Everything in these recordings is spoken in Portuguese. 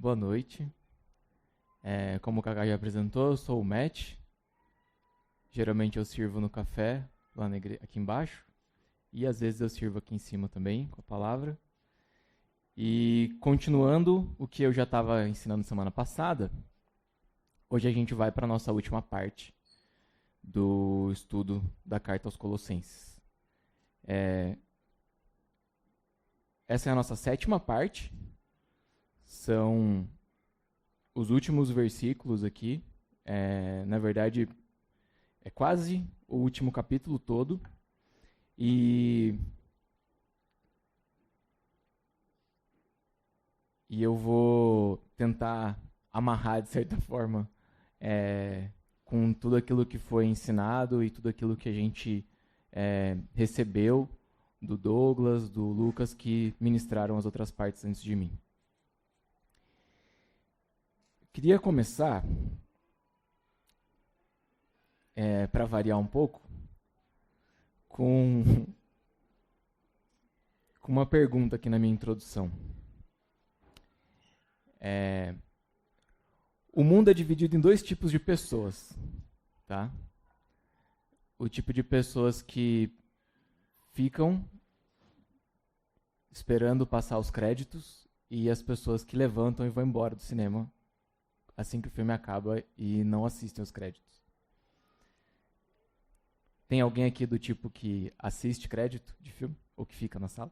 boa noite. Como o Kaká já apresentou, eu sou o Matt. Geralmente eu sirvo no café, lá aqui embaixo. E às vezes eu sirvo aqui em cima também, com a palavra. E continuando o que eu já estava ensinando semana passada, hoje a gente vai para a nossa última parte do estudo da Carta aos Colossenses. Essa é a nossa 7ª parte. São os últimos versículos aqui. Na verdade, é quase o último capítulo todo. E eu vou tentar amarrar, de certa forma, com tudo aquilo que foi ensinado e tudo aquilo que a gente recebeu do Douglas, do Lucas, que ministraram as outras partes antes de mim. Queria começar, para variar um pouco, com uma pergunta aqui na minha introdução. O mundo é dividido em 2 tipos de pessoas, tá? O tipo de pessoas que ficam esperando passar os créditos e as pessoas que levantam e vão embora do cinema assim que o filme acaba e não assistem os créditos. Tem alguém aqui do tipo que assiste crédito de filme? Ou que fica na sala?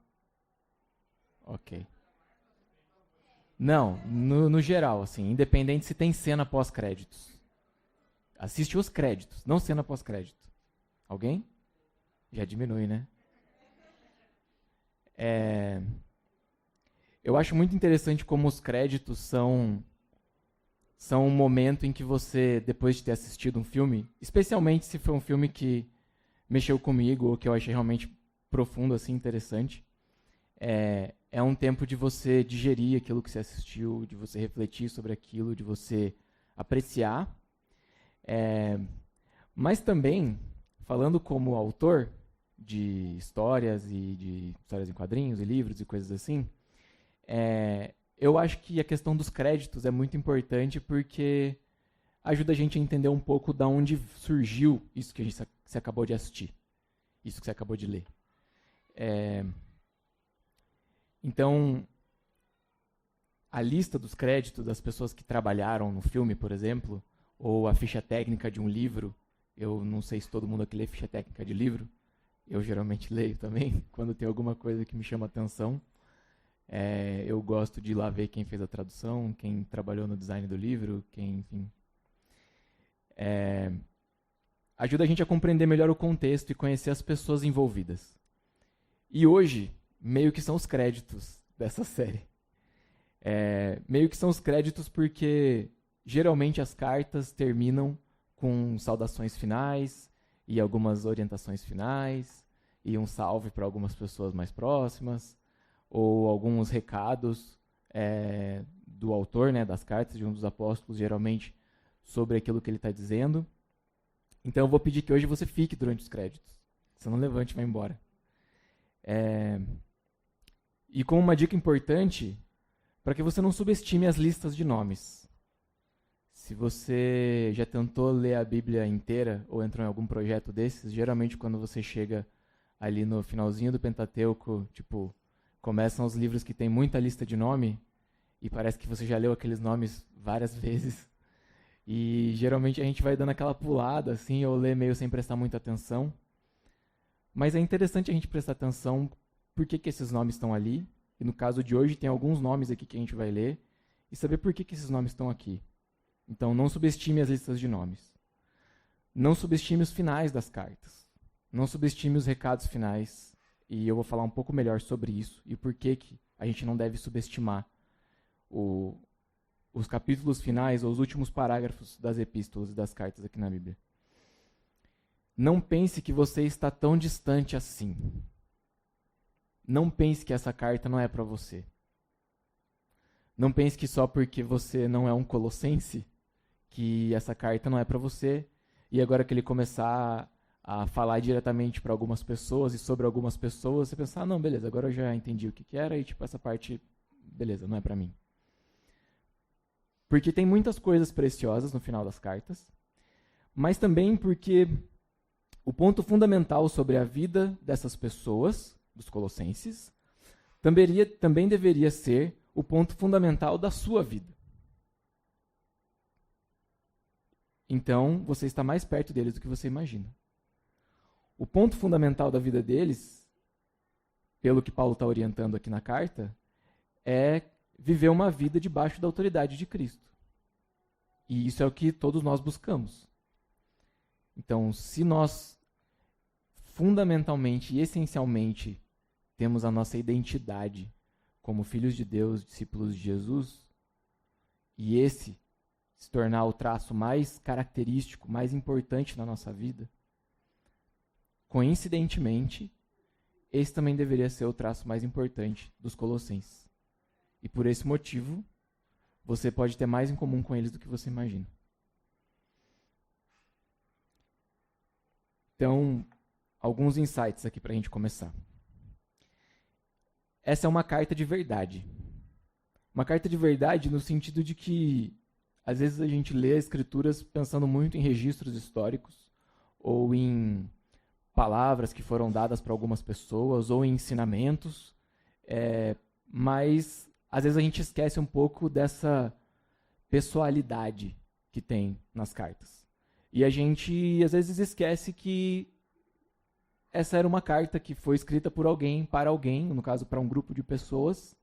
Ok. Não, no geral, assim, independente se tem cena pós-créditos. Assiste os créditos, não cena pós-crédito. Alguém? Já diminui, né? Eu acho muito interessante como os créditos são um momento em que você, depois de ter assistido um filme, especialmente se foi um filme que mexeu comigo ou que eu achei realmente profundo, assim, interessante, é um tempo de você digerir aquilo que você assistiu, de você refletir sobre aquilo, de você apreciar. Mas também, falando como autor de histórias e de histórias em quadrinhos e livros e coisas assim, eu acho que a questão dos créditos é muito importante porque ajuda a gente a entender um pouco de onde surgiu isso que você acabou de assistir, isso que você acabou de ler. Então, a lista dos créditos das pessoas que trabalharam no filme, por exemplo, ou a ficha técnica de um livro, eu não sei se todo mundo aqui lê ficha técnica de livro, eu geralmente leio também, quando tem alguma coisa que me chama atenção. Eu gosto de ir lá ver quem fez a tradução, quem trabalhou no design do livro, enfim. Ajuda a gente a compreender melhor o contexto e conhecer as pessoas envolvidas. E hoje, meio que são os créditos dessa série. Meio que são os créditos porque geralmente as cartas terminam com saudações finais e algumas orientações finais e um salve para algumas pessoas mais próximas ou alguns recados do autor, né, das cartas, de um dos apóstolos, geralmente sobre aquilo que ele está dizendo. Então eu vou pedir que hoje você fique durante os créditos. Você não levante e vai embora. E com uma dica importante, para que você não subestime as listas de nomes. Se você já tentou ler a Bíblia inteira ou entrou em algum projeto desses, geralmente quando você chega ali no finalzinho do Pentateuco, tipo, começam os livros que tem muita lista de nome e parece que você já leu aqueles nomes várias vezes. E geralmente a gente vai dando aquela pulada assim, ou lê meio sem prestar muita atenção. Mas é interessante a gente prestar atenção por que esses nomes estão ali. E no caso de hoje tem alguns nomes aqui que a gente vai ler e saber por que esses nomes estão aqui. Então não subestime as listas de nomes. Não subestime os finais das cartas. Não subestime os recados finais. E eu vou falar um pouco melhor sobre isso e por que a gente não deve subestimar os capítulos finais ou os últimos parágrafos das epístolas e das cartas aqui na Bíblia. Não pense que você está tão distante assim. Não pense que essa carta não é para você. Não pense que só porque você não é um colossense, que essa carta não é para você, e agora que ele começar a falar diretamente para algumas pessoas e sobre algumas pessoas, você pensar, não, beleza, agora eu já entendi o que era e tipo, essa parte, beleza, não é para mim. porque tem muitas coisas preciosas no final das cartas, mas também porque o ponto fundamental sobre a vida dessas pessoas, dos colossenses, também deveria ser o ponto fundamental da sua vida. Então, você está mais perto deles do que você imagina. O ponto fundamental da vida deles, pelo que Paulo está orientando aqui na carta, é viver uma vida debaixo da autoridade de Cristo. E isso é o que todos nós buscamos. Então, se nós fundamentalmente e essencialmente temos a nossa identidade como filhos de Deus, discípulos de Jesus, e esse se tornar o traço mais característico, mais importante na nossa vida, coincidentemente, esse também deveria ser o traço mais importante dos colossenses. E por esse motivo, você pode ter mais em comum com eles do que você imagina. Então, alguns insights aqui para a gente começar. Essa é uma carta de verdade. Uma carta de verdade no sentido de que, às vezes, a gente lê as escrituras pensando muito em registros históricos, ou em palavras que foram dadas para algumas pessoas, ou em ensinamentos, mas, às vezes, a gente esquece um pouco dessa pessoalidade que tem nas cartas. E a gente, às vezes, esquece que essa era uma carta que foi escrita por alguém, para alguém, no caso, para um grupo de pessoas,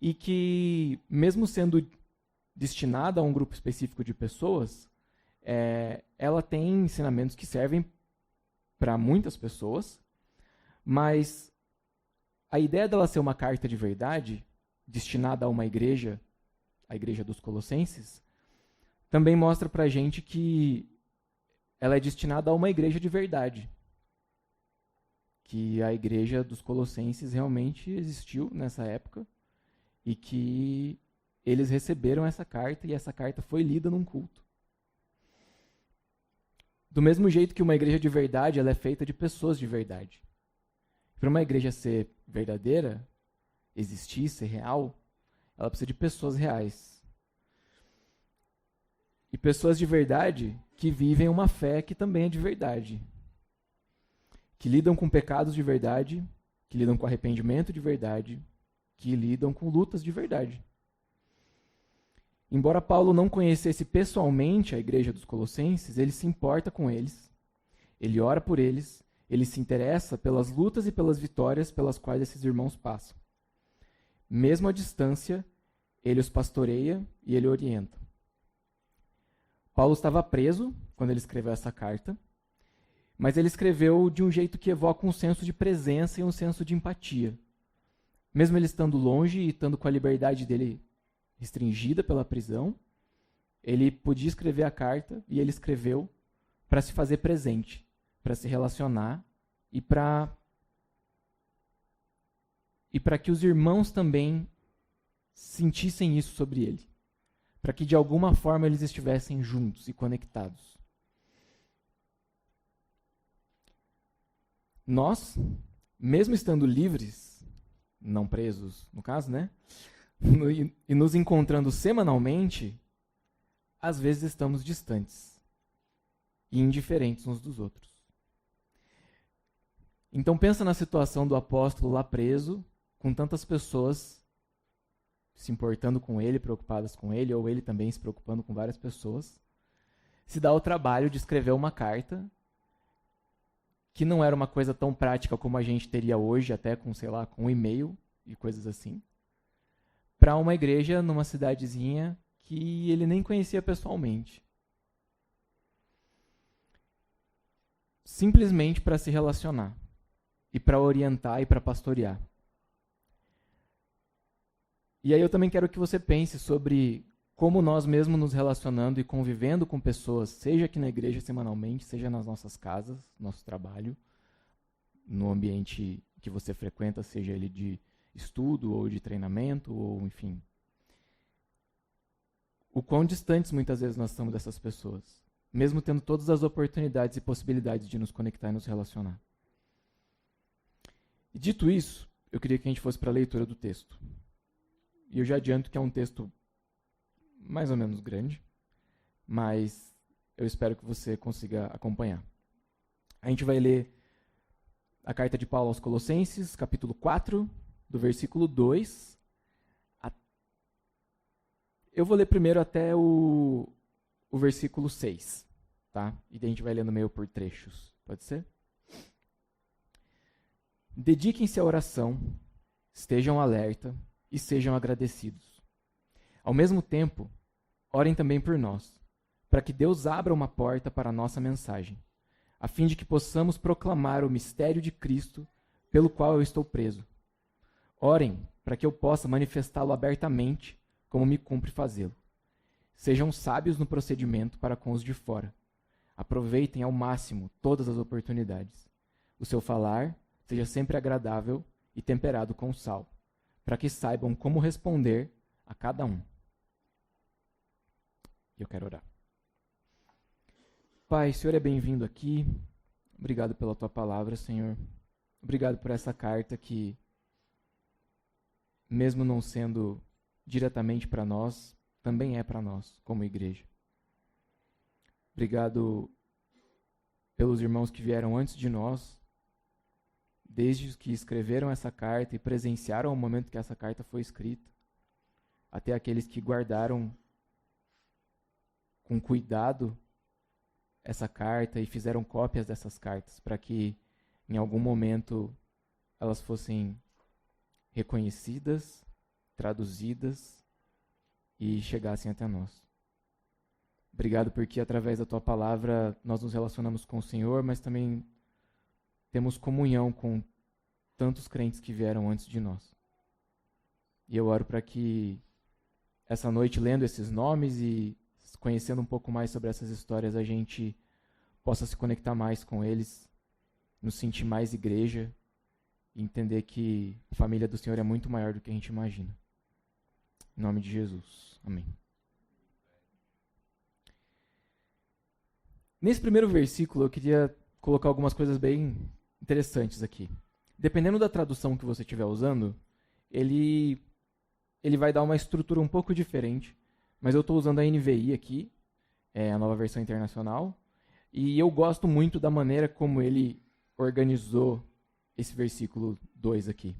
e que, mesmo sendo destinada a um grupo específico de pessoas, ela tem ensinamentos que servem para muitas pessoas, mas a ideia dela ser uma carta de verdade, destinada a uma igreja, a igreja dos Colossenses, também mostra para a gente que ela é destinada a uma igreja de verdade. Que a igreja dos Colossenses realmente existiu nessa época e que eles receberam essa carta e essa carta foi lida num culto. Do mesmo jeito que uma igreja de verdade, ela é feita de pessoas de verdade. Para uma igreja ser verdadeira, existir, ser real, ela precisa de pessoas reais. E pessoas de verdade que vivem uma fé que também é de verdade. Que lidam com pecados de verdade, que lidam com arrependimento de verdade, que lidam com lutas de verdade. Embora Paulo não conhecesse pessoalmente a igreja dos Colossenses, ele se importa com eles, ele ora por eles, ele se interessa pelas lutas e pelas vitórias pelas quais esses irmãos passam. Mesmo à distância, ele os pastoreia e ele orienta. Paulo estava preso quando ele escreveu essa carta, mas ele escreveu de um jeito que evoca um senso de presença e um senso de empatia. Mesmo ele estando longe e estando com a liberdade dele restringida pela prisão, ele podia escrever a carta e ele escreveu para se fazer presente, para se relacionar e para que os irmãos também sentissem isso sobre ele, para que de alguma forma eles estivessem juntos e conectados. Nós, mesmo estando livres, não presos no caso, né? E nos encontrando semanalmente, às vezes estamos distantes e indiferentes uns dos outros. Então pensa na situação do apóstolo lá preso, com tantas pessoas se importando com ele, preocupadas com ele, ou ele também se preocupando com várias pessoas, se dá o trabalho de escrever uma carta que não era uma coisa tão prática como a gente teria hoje, até com, sei lá, com um e-mail e coisas assim, para uma igreja numa cidadezinha que ele nem conhecia pessoalmente. Simplesmente para se relacionar, e para orientar e para pastorear. E aí eu também quero que você pense sobre como nós mesmos nos relacionando e convivendo com pessoas, seja aqui na igreja semanalmente, seja nas nossas casas, nosso trabalho, no ambiente que você frequenta, seja ele de estudo ou de treinamento, ou enfim. O quão distantes muitas vezes nós estamos dessas pessoas, mesmo tendo todas as oportunidades e possibilidades de nos conectar e nos relacionar. E dito isso, eu queria que a gente fosse para a leitura do texto. E eu já adianto que é um texto mais ou menos grande, mas eu espero que você consiga acompanhar. A gente vai ler a carta de Paulo aos Colossenses, capítulo 4, do versículo 2. Eu vou ler primeiro até o versículo 6, tá? E daí a gente vai lendo meio por trechos. Pode ser? Dediquem-se à oração, estejam alerta e sejam agradecidos. Ao mesmo tempo, orem também por nós, para que Deus abra uma porta para a nossa mensagem, a fim de que possamos proclamar o mistério de Cristo, pelo qual eu estou preso. Orem para que eu possa manifestá-lo abertamente, como me cumpre fazê-lo. Sejam sábios no procedimento para com os de fora. Aproveitem ao máximo todas as oportunidades. O seu falar seja sempre agradável e temperado com sal, para que saibam como responder a cada um. Eu quero orar. Pai, o Senhor é bem-vindo aqui. Obrigado pela tua palavra, Senhor. Obrigado por essa carta que, mesmo não sendo diretamente para nós, também é para nós, como igreja. Obrigado pelos irmãos que vieram antes de nós, desde os que escreveram essa carta e presenciaram o momento que essa carta foi escrita, até aqueles que guardaram com cuidado essa carta e fizeram cópias dessas cartas, para que em algum momento elas fossem reconhecidas, traduzidas e chegassem até nós. Obrigado porque através da tua palavra nós nos relacionamos com o Senhor, mas também temos comunhão com tantos crentes que vieram antes de nós. E eu oro para que essa noite, lendo esses nomes e conhecendo um pouco mais sobre essas histórias, a gente possa se conectar mais com eles, nos sentir mais igreja e entender que a família do Senhor é muito maior do que a gente imagina. Em nome de Jesus. Amém. Nesse primeiro versículo, eu queria colocar algumas coisas bem interessantes aqui. Dependendo da tradução que você estiver usando, ele vai dar uma estrutura um pouco diferente, mas eu estou usando a NVI aqui, a nova versão internacional, e eu gosto muito da maneira como ele organizou esse versículo 2 aqui.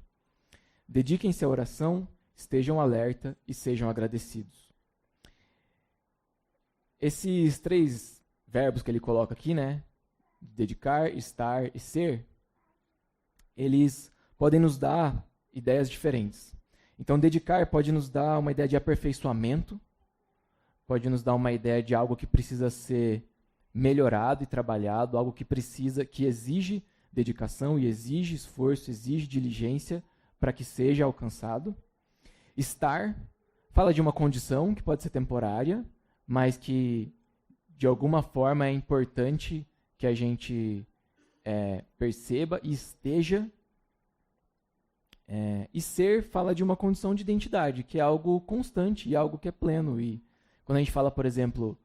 Dediquem-se à oração, estejam alerta e sejam agradecidos. Esses 3 verbos que ele coloca aqui, né? Dedicar, estar e ser, eles podem nos dar ideias diferentes. Então, dedicar pode nos dar uma ideia de aperfeiçoamento, pode nos dar uma ideia de algo que precisa ser melhorado e trabalhado, algo que exige dedicação e exige esforço, exige diligência para que seja alcançado. Estar fala de uma condição que pode ser temporária, mas que de alguma forma é importante que a gente perceba e esteja. E ser fala de uma condição de identidade, que é algo constante e algo que é pleno. E quando a gente fala, por exemplo,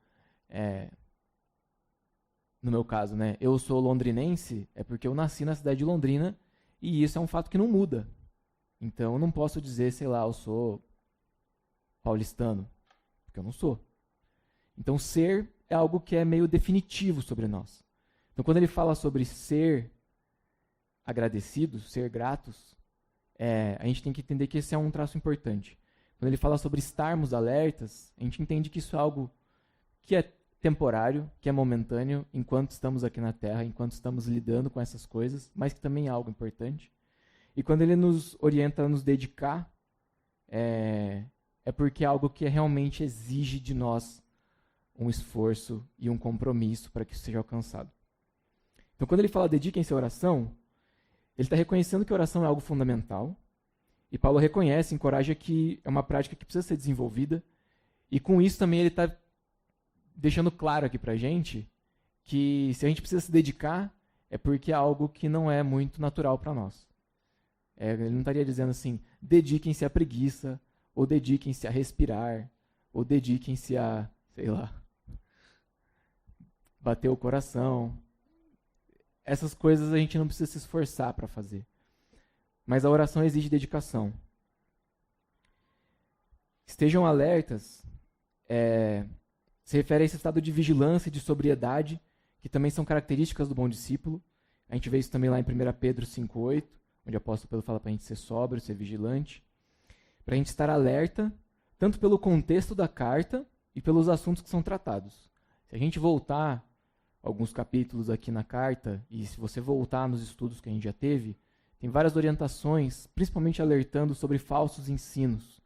no meu caso, né, eu sou londrinense, é porque eu nasci na cidade de Londrina e isso é um fato que não muda. Então eu não posso dizer, sei lá, eu sou paulistano, porque eu não sou. Então ser é algo que é meio definitivo sobre nós. Então quando ele fala sobre ser agradecidos, ser gratos, a gente tem que entender que esse é um traço importante. Quando ele fala sobre estarmos alertas, a gente entende que isso é algo que é temporário, que é momentâneo, enquanto estamos aqui na Terra, enquanto estamos lidando com essas coisas, mas que também é algo importante. E quando ele nos orienta a nos dedicar, é porque é algo que realmente exige de nós um esforço e um compromisso para que isso seja alcançado. Então, quando ele fala dediquem-se à oração, ele está reconhecendo que a oração é algo fundamental, e Paulo reconhece, encoraja que é uma prática que precisa ser desenvolvida, e com isso também ele está deixando claro aqui para a gente que se a gente precisa se dedicar, é porque é algo que não é muito natural para nós. Ele não estaria dizendo assim, dediquem-se à preguiça, ou dediquem-se a respirar, ou dediquem-se a, sei lá, bater o coração. Essas coisas a gente não precisa se esforçar para fazer. Mas a oração exige dedicação. Estejam alertas, se refere a esse estado de vigilância e de sobriedade, que também são características do bom discípulo. A gente vê isso também lá em 1 Pedro 5,8, onde o apóstolo Pedro fala para a gente ser sóbrio, ser vigilante, para a gente estar alerta, tanto pelo contexto da carta e pelos assuntos que são tratados. Se a gente voltar alguns capítulos aqui na carta, e se você voltar nos estudos que a gente já teve, tem várias orientações, principalmente alertando sobre falsos ensinos,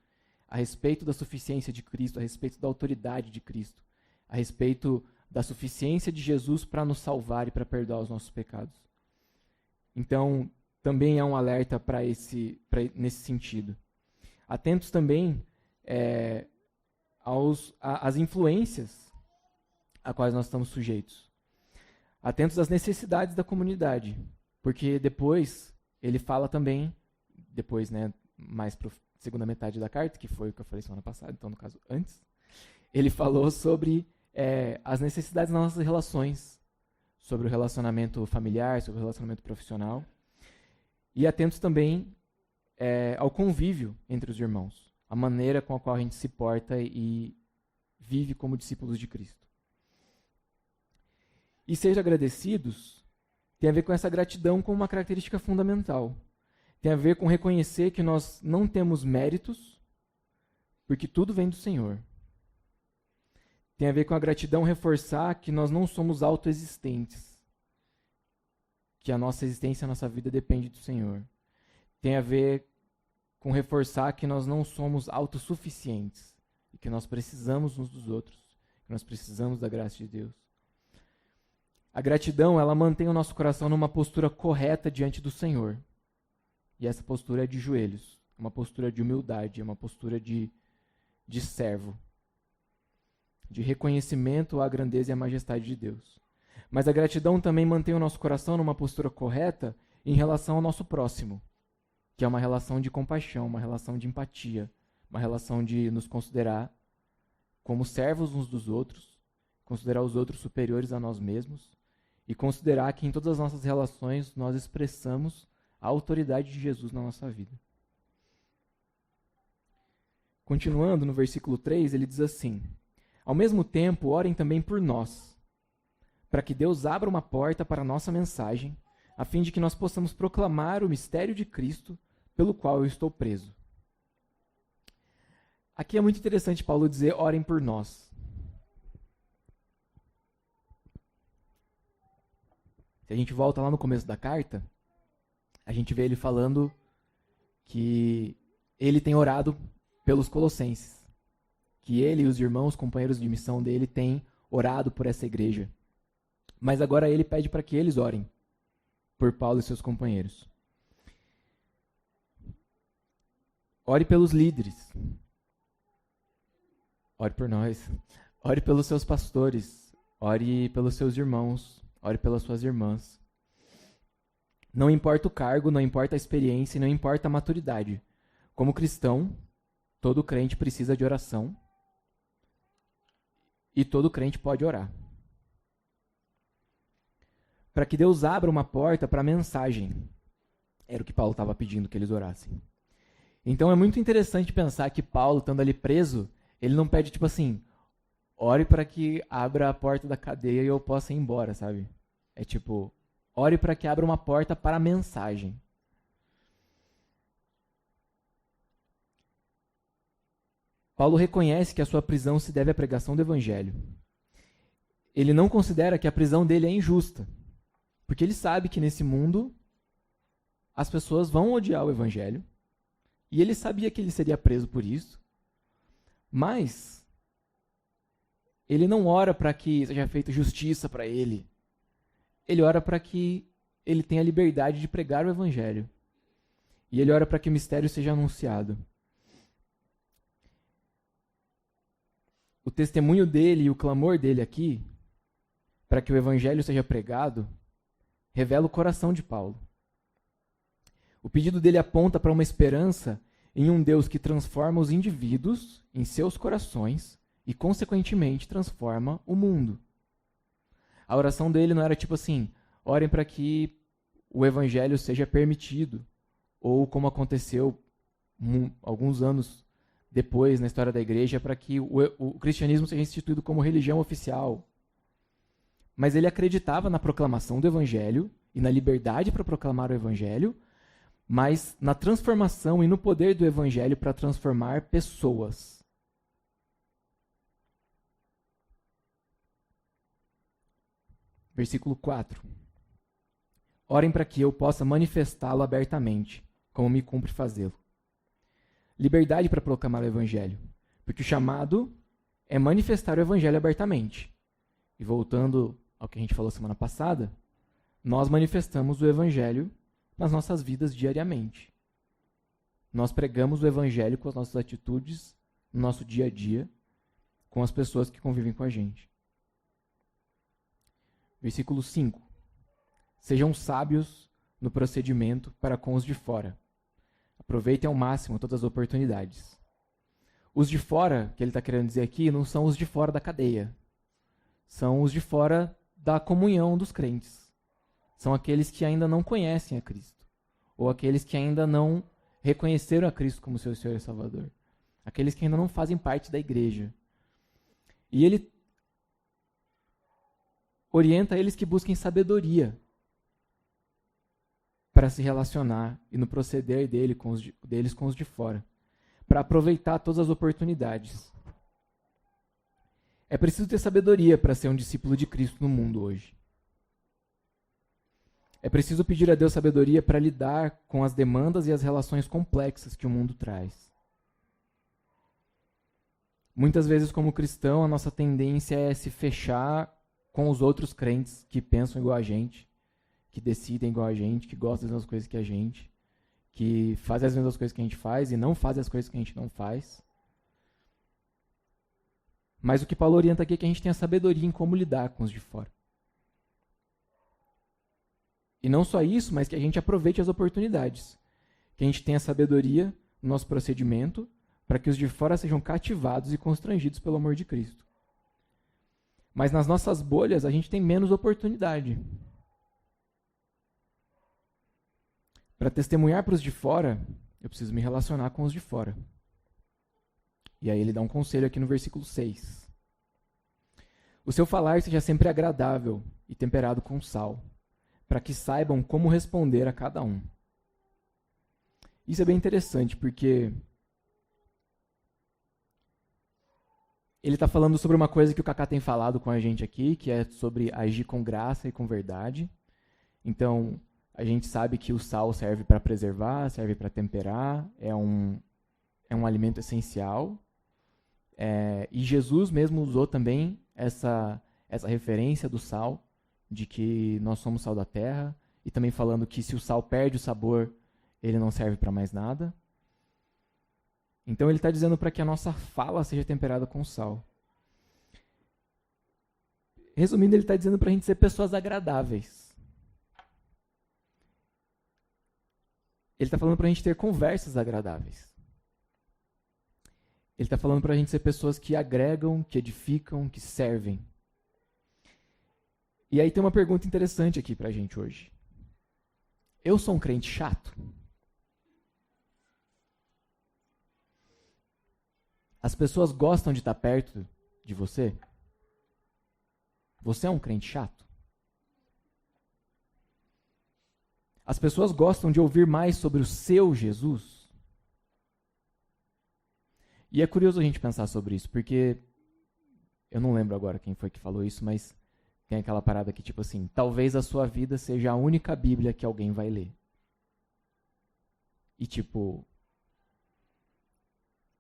a respeito da suficiência de Cristo, a respeito da autoridade de Cristo, a respeito da suficiência de Jesus para nos salvar e para perdoar os nossos pecados. Então, também é um alerta nesse sentido. Atentos também às influências a quais nós estamos sujeitos. Atentos às necessidades da comunidade, porque depois ele fala também, mais para a segunda metade da carta, que foi o que eu falei semana passada, então no caso antes, ele falou sobre as necessidades das nossas relações, sobre o relacionamento familiar, sobre o relacionamento profissional, e atentos também ao convívio entre os irmãos, a maneira com a qual a gente se porta e vive como discípulos de Cristo. E seja agradecidos tem a ver com essa gratidão como uma característica fundamental. Tem a ver com reconhecer que nós não temos méritos, porque tudo vem do Senhor. Tem a ver com a gratidão reforçar que nós não somos autoexistentes, que a nossa existência, a nossa vida depende do Senhor. Tem a ver com reforçar que nós não somos autossuficientes e que nós precisamos uns dos outros, que nós precisamos da graça de Deus. A gratidão, ela mantém o nosso coração numa postura correta diante do Senhor. E essa postura é de joelhos, uma postura de humildade, uma postura de servo, de reconhecimento à grandeza e à majestade de Deus. Mas a gratidão também mantém o nosso coração numa postura correta em relação ao nosso próximo, que é uma relação de compaixão, uma relação de empatia, uma relação de nos considerar como servos uns dos outros, considerar os outros superiores a nós mesmos e considerar que em todas as nossas relações nós expressamos a autoridade de Jesus na nossa vida. Continuando no versículo 3, ele diz assim: ao mesmo tempo, orem também por nós, para que Deus abra uma porta para a nossa mensagem, a fim de que nós possamos proclamar o mistério de Cristo, pelo qual eu estou preso. Aqui é muito interessante Paulo dizer, orem por nós. Se a gente volta lá no começo da carta, a gente vê ele falando que ele tem orado pelos colossenses, que ele e os irmãos, companheiros de missão dele, têm orado por essa igreja. Mas agora ele pede para que eles orem por Paulo e seus companheiros. Ore pelos líderes. Ore por nós. Ore pelos seus pastores. Ore pelos seus irmãos. Ore pelas suas irmãs. Não importa o cargo, não importa a experiência, não importa a maturidade. Como cristão, todo crente precisa de oração. E todo crente pode orar. Para que Deus abra uma porta para a mensagem. Era o que Paulo estava pedindo que eles orassem. Então é muito interessante pensar que Paulo, estando ali preso, ele não pede tipo assim, ore para que abra a porta da cadeia e eu possa ir embora, sabe? É tipo, ore para que abra uma porta para a mensagem. Paulo reconhece que a sua prisão se deve à pregação do Evangelho. Ele não considera que a prisão dele é injusta, porque ele sabe que nesse mundo as pessoas vão odiar o Evangelho, e ele sabia que ele seria preso por isso, mas ele não ora para que seja feita justiça para ele. Ele ora para que ele tenha liberdade de pregar o Evangelho. E ele ora para que o mistério seja anunciado. O testemunho dele e o clamor dele aqui, para que o Evangelho seja pregado, revela o coração de Paulo. O pedido dele aponta para uma esperança em um Deus que transforma os indivíduos em seus corações e, consequentemente, transforma o mundo. A oração dele não era tipo assim, orem para que o Evangelho seja permitido, ou como aconteceu alguns anos depois na história da igreja para que o cristianismo seja instituído como religião oficial. Mas ele acreditava na proclamação do evangelho e na liberdade para proclamar o evangelho, mas na transformação e no poder do evangelho para transformar pessoas. Versículo 4. Orem para que eu possa manifestá-lo abertamente, como me cumpre fazê-lo. Liberdade para proclamar o evangelho, porque o chamado é manifestar o evangelho abertamente. E voltando ao que a gente falou semana passada, nós manifestamos o evangelho nas nossas vidas diariamente. Nós pregamos o evangelho com as nossas atitudes, no nosso dia a dia, com as pessoas que convivem com a gente. Versículo 5. Sejam sábios no procedimento para com os de fora. Aproveitem ao máximo todas as oportunidades. Os de fora, que ele está querendo dizer aqui, não são os de fora da cadeia. São os de fora da comunhão dos crentes. São aqueles que ainda não conhecem a Cristo. Ou aqueles que ainda não reconheceram a Cristo como seu Senhor e Salvador. Aqueles que ainda não fazem parte da igreja. E ele orienta eles que busquem sabedoria para se relacionar e no proceder deles com os de fora, para aproveitar todas as oportunidades. É preciso ter sabedoria para ser um discípulo de Cristo no mundo hoje. É preciso pedir a Deus sabedoria para lidar com as demandas e as relações complexas que o mundo traz. Muitas vezes, como cristão, a nossa tendência é se fechar com os outros crentes que pensam igual a gente, que decidem igual a gente, que gostam das mesmas coisas que a gente, que fazem as mesmas coisas que a gente faz e não fazem as coisas que a gente não faz. Mas o que Paulo orienta aqui é que a gente tenha sabedoria em como lidar com os de fora. E não só isso, mas que a gente aproveite as oportunidades. Que a gente tenha sabedoria no nosso procedimento para que os de fora sejam cativados e constrangidos pelo amor de Cristo. Mas nas nossas bolhas a gente tem menos oportunidade. Para testemunhar para os de fora, eu preciso me relacionar com os de fora. E aí ele dá um conselho aqui no versículo 6. O seu falar seja sempre agradável e temperado com sal, para que saibam como responder a cada um. Isso é bem interessante, porque ele está falando sobre uma coisa que o Kaká tem falado com a gente aqui, que é sobre agir com graça e com verdade. Então, a gente sabe que o sal serve para preservar, serve para temperar, é um alimento essencial. E Jesus mesmo usou também essa referência do sal, de que nós somos sal da terra, e também falando que se o sal perde o sabor, ele não serve para mais nada. Então ele está dizendo para que a nossa fala seja temperada com sal. Resumindo, ele está dizendo para a gente ser pessoas agradáveis. Ele está falando para a gente ter conversas agradáveis. Ele está falando para a gente ser pessoas que agregam, que edificam, que servem. E aí tem uma pergunta interessante aqui para a gente hoje. Eu sou um crente chato? As pessoas gostam de estar perto de você? Você é um crente chato? As pessoas gostam de ouvir mais sobre o seu Jesus? E é curioso a gente pensar sobre isso, porque eu não lembro agora quem foi que falou isso, mas tem aquela parada que, tipo assim, talvez a sua vida seja a única Bíblia que alguém vai ler. E, tipo,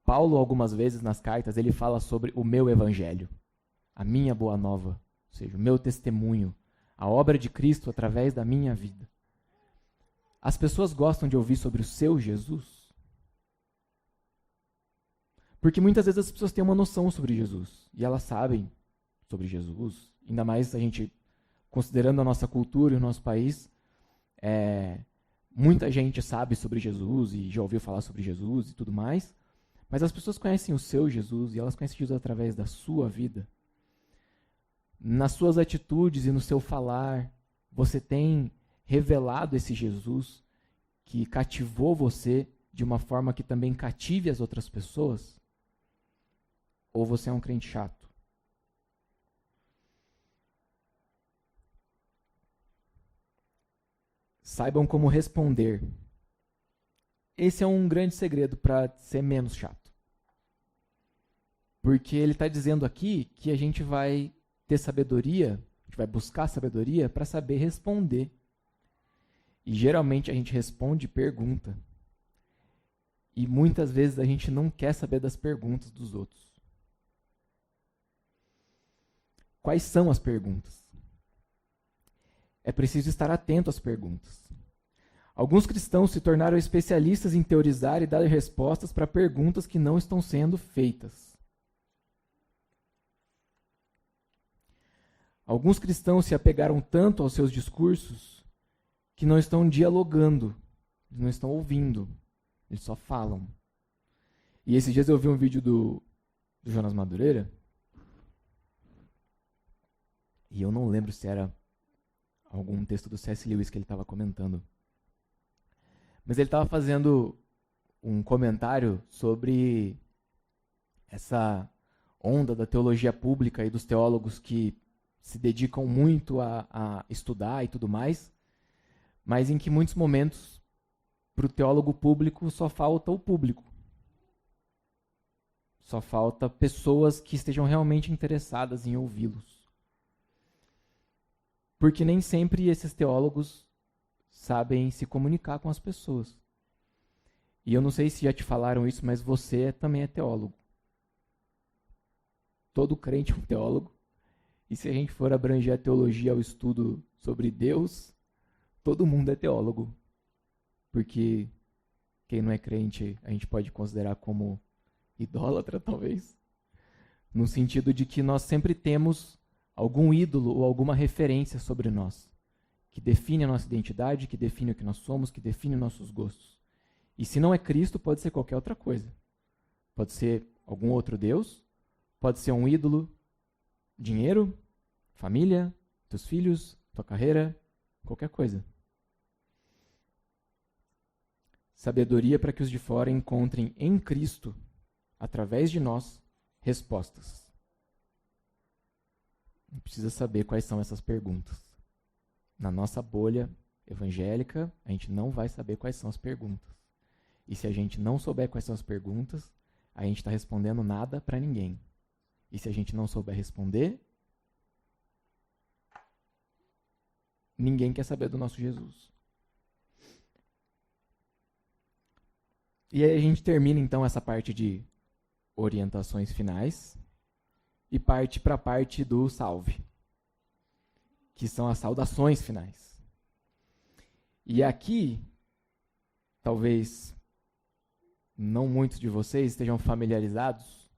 Paulo, algumas vezes nas cartas, ele fala sobre o meu evangelho, a minha boa nova, ou seja, o meu testemunho, a obra de Cristo através da minha vida. As pessoas gostam de ouvir sobre o seu Jesus? Porque muitas vezes as pessoas têm uma noção sobre Jesus, e elas sabem sobre Jesus, ainda mais a gente, considerando a nossa cultura e o nosso país, muita gente sabe sobre Jesus e já ouviu falar sobre Jesus e tudo mais, mas as pessoas conhecem o seu Jesus e elas conhecem Jesus através da sua vida. Nas suas atitudes e no seu falar, você tem revelado esse Jesus que cativou você de uma forma que também cative as outras pessoas? ou você é um crente chato? Saibam como responder. Esse é um grande segredo para ser menos chato. Porque ele está dizendo aqui que a gente vai ter sabedoria, a gente vai buscar sabedoria para saber responder. E geralmente a gente responde pergunta. E muitas vezes a gente não quer saber das perguntas dos outros. Quais são as perguntas? É preciso estar atento às perguntas. Alguns cristãos se tornaram especialistas em teorizar e dar respostas para perguntas que não estão sendo feitas. Alguns cristãos se apegaram tanto aos seus discursos que não estão dialogando, não estão ouvindo, eles só falam. E esses dias eu vi um vídeo do Jonas Madureira, e eu não lembro se era algum texto do C.S. Lewis que ele estava comentando. Mas ele estava fazendo um comentário sobre essa onda da teologia pública e dos teólogos que se dedicam muito a estudar e tudo mais, mas em que muitos momentos, para o teólogo público, só falta o público. Só falta pessoas que estejam realmente interessadas em ouvi-los. Porque nem sempre esses teólogos sabem se comunicar com as pessoas. E eu não sei se já te falaram isso, mas você também é teólogo. Todo crente é um teólogo. E se a gente for abranger a teologia ao estudo sobre Deus, todo mundo é teólogo. Porque quem não é crente a gente pode considerar como idólatra, talvez. No sentido de que nós sempre temos algum ídolo ou alguma referência sobre nós, que define a nossa identidade, que define o que nós somos, que define nossos gostos. E se não é Cristo, pode ser qualquer outra coisa. Pode ser algum outro Deus, pode ser um ídolo, dinheiro, família, teus filhos, tua carreira, qualquer coisa. Sabedoria para que os de fora encontrem em Cristo, através de nós, respostas. A gente precisa saber quais são essas perguntas. Na nossa bolha evangélica, a gente não vai saber quais são as perguntas. E se a gente não souber quais são as perguntas, a gente está respondendo nada para ninguém. E se a gente não souber responder, ninguém quer saber do nosso Jesus. E aí a gente termina então essa parte de orientações finais e parte para a parte do salve, que são as saudações finais. E aqui, talvez não muitos de vocês estejam familiarizados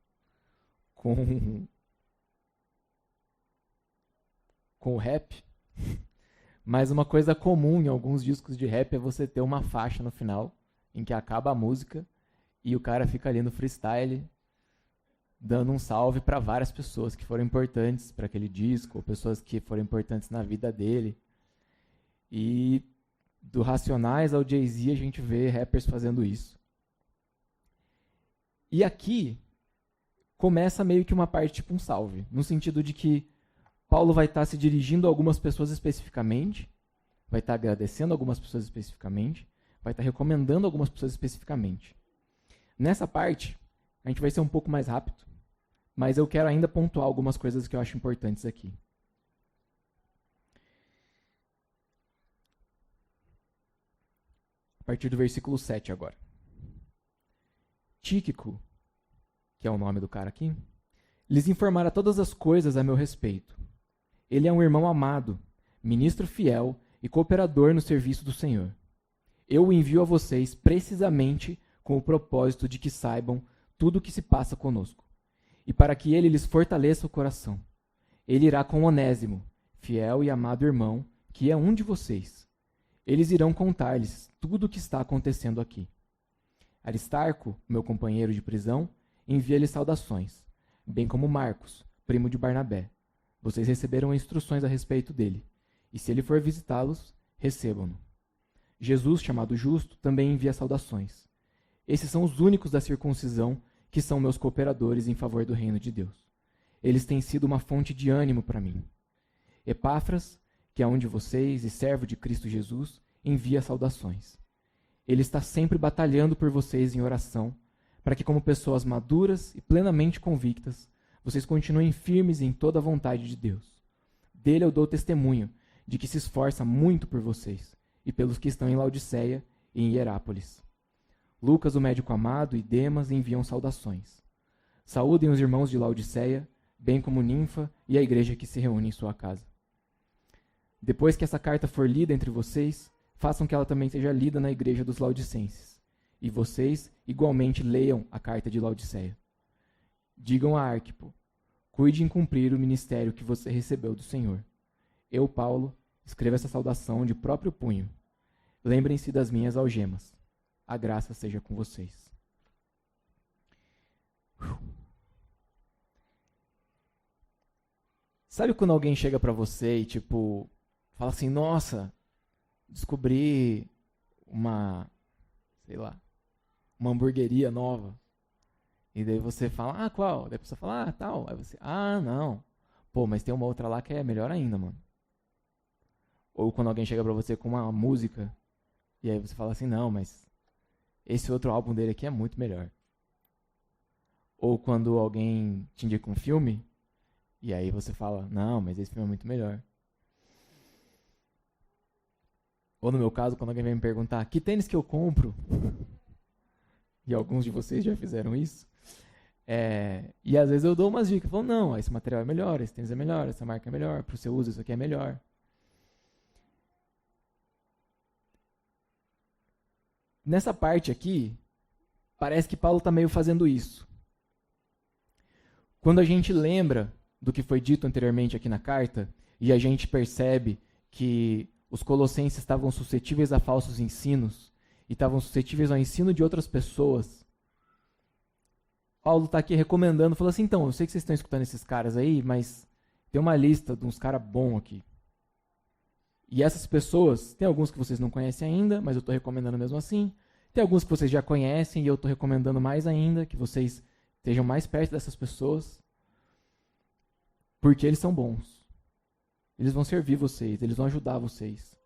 com o rap, mas uma coisa comum em alguns discos de rap é você ter uma faixa no final em que acaba a música e o cara fica ali no freestyle dando um salve para várias pessoas que foram importantes para aquele disco, ou pessoas que foram importantes na vida dele. E do Racionais ao Jay-Z a gente vê rappers fazendo isso. E aqui começa meio que uma parte tipo um salve, no sentido de que Paulo vai estar se dirigindo a algumas pessoas especificamente, vai estar agradecendo algumas pessoas especificamente, vai estar recomendando algumas pessoas especificamente. Nessa parte, a gente vai ser um pouco mais rápido, mas eu quero ainda pontuar algumas coisas que eu acho importantes aqui. A partir do versículo 7 agora. Tíquico, que é o nome do cara aqui, lhes informará todas as coisas a meu respeito. Ele é um irmão amado, ministro fiel e cooperador no serviço do Senhor. Eu o envio a vocês precisamente com o propósito de que saibam tudo o que se passa conosco, e para que ele lhes fortaleça o coração. Ele irá com Onésimo, fiel e amado irmão, que é um de vocês. Eles irão contar-lhes tudo o que está acontecendo aqui. Aristarco, meu companheiro de prisão, envia-lhes saudações, bem como Marcos, primo de Barnabé. Vocês receberam instruções a respeito dele, e se ele for visitá-los, recebam-no. Jesus, chamado Justo, também envia saudações. Esses são os únicos da circuncisão que são meus cooperadores em favor do reino de Deus. Eles têm sido uma fonte de ânimo para mim. Epáfras, que é um de vocês e servo de Cristo Jesus, envia saudações. Ele está sempre batalhando por vocês em oração, para que, como pessoas maduras e plenamente convictas, vocês continuem firmes em toda a vontade de Deus. Dele eu dou testemunho de que se esforça muito por vocês e pelos que estão em Laodiceia e em Hierápolis. Lucas, o médico amado, e Demas enviam saudações. Saúdem os irmãos de Laodiceia, bem como Ninfa e a igreja que se reúne em sua casa. Depois que essa carta for lida entre vocês, façam que ela também seja lida na igreja dos laodicenses. E vocês, igualmente, leiam a carta de Laodiceia. Digam a Arquipo, cuide em cumprir o ministério que você recebeu do Senhor. Eu, Paulo, escrevo essa saudação de próprio punho. Lembrem-se das minhas algemas. A graça seja com vocês. Sabe quando alguém chega pra você e, tipo, fala assim, nossa, descobri uma hamburgueria nova. E daí você fala, ah, qual? Daí a pessoa fala, ah, tal. Aí você, ah, não. Pô, mas tem uma outra lá que é melhor ainda, mano. Ou quando alguém chega pra você com uma música, e aí você fala assim, não, mas esse outro álbum dele aqui é muito melhor. Ou quando alguém te indica um filme, e aí você fala, não, mas esse filme é muito melhor. Ou no meu caso, quando alguém vem me perguntar, que tênis que eu compro? E alguns de vocês já fizeram isso. E às vezes eu dou umas dicas. Eu falo, não, esse material é melhor, esse tênis é melhor, essa marca é melhor, para o seu uso isso aqui é melhor. Nessa parte aqui, parece que Paulo está meio fazendo isso. Quando a gente lembra do que foi dito anteriormente aqui na carta, e a gente percebe que os colossenses estavam suscetíveis a falsos ensinos, e estavam suscetíveis ao ensino de outras pessoas, Paulo está aqui recomendando, falou assim, então, eu sei que vocês estão escutando esses caras aí, mas tem uma lista de uns caras bons aqui. E essas pessoas, tem alguns que vocês não conhecem ainda, mas eu estou recomendando mesmo assim. Tem alguns que vocês já conhecem e eu estou recomendando mais ainda, que vocês estejam mais perto dessas pessoas, porque eles são bons. Eles vão servir vocês, eles vão ajudar vocês.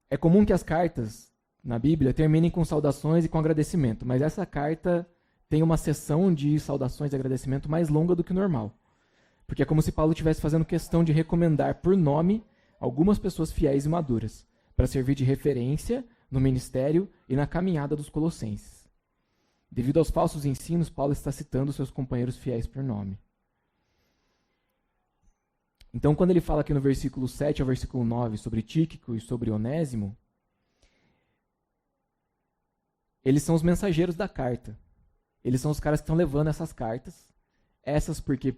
É comum que as cartas na Bíblia terminem com saudações e com agradecimento, mas essa carta tem uma seção de saudações e agradecimento mais longa do que o normal. Porque é como se Paulo estivesse fazendo questão de recomendar por nome algumas pessoas fiéis e maduras, para servir de referência no ministério e na caminhada dos colossenses. Devido aos falsos ensinos, Paulo está citando seus companheiros fiéis por nome. Então, quando ele fala aqui no versículo 7 ao versículo 9 sobre Tíquico e sobre Onésimo, eles são os mensageiros da carta. Eles são os caras que estão levando essas cartas. Essas porque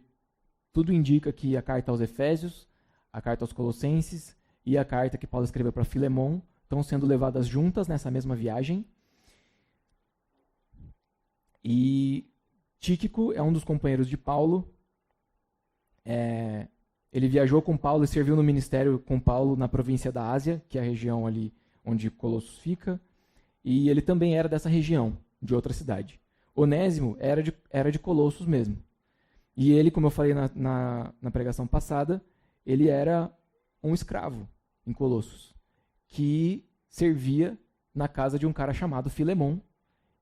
tudo indica que a carta aos Efésios, a carta aos Colossenses e a carta que Paulo escreveu para Filemon estão sendo levadas juntas nessa mesma viagem. E Tíquico é um dos companheiros de Paulo. Ele viajou com Paulo e serviu no ministério com Paulo na província da Ásia, que é a região ali onde Colossos fica. E ele também era dessa região, de outra cidade. Onésimo era de Colossos mesmo. E ele, como eu falei na pregação passada, ele era um escravo em Colossos, que servia na casa de um cara chamado Filemon,